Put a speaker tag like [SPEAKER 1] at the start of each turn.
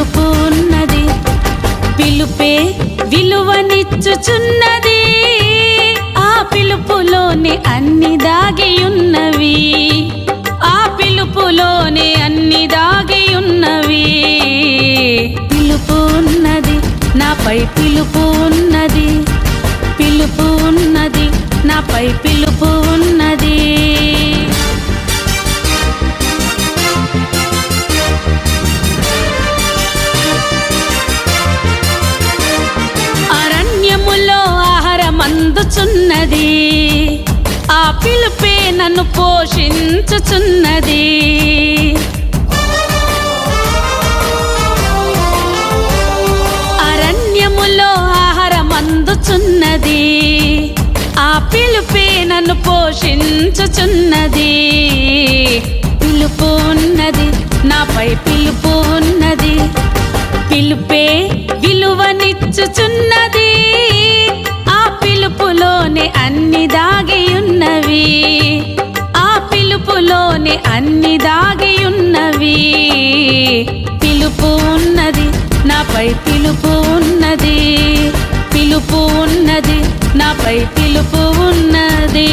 [SPEAKER 1] పిలుపు ఉన్నది. పిలుపే విలువనిచ్చుచున్నది, ఆ పిలుపులోనే అన్ని దాగియున్నవి, ఆ పిలుపులోనే అన్ని దాగియున్నవి. పిలుపు ఉన్నది, నాపై పిలుపు ఉన్నది, పిలుపు ఉన్నది, నాపై పిలుపు ఉన్నది. అరణ్యములో ఆహారమందుచున్నది, ఆ పిలుపే నన్ను పోషించుచున్నది. అరణ్యములో ఆహారమందుచున్నది, ఆ పిలుపే నన్ను పోషించుచున్నది. పిలుపు ఉన్నది, నాపై పిలుపు ఉన్నది, పిలుపే విలువనిచ్చుచున్నది, ఆ పిలుపులోనే అన్ని దాగియున్నవి, ఆ పిలుపులోనే అన్ని దాగియున్నవి. పిలుపు ఉన్నది, నాపై పిలుపు ఉన్నది, పిలుపు ఉన్నది, నాపై పిలుపు ఉన్నది.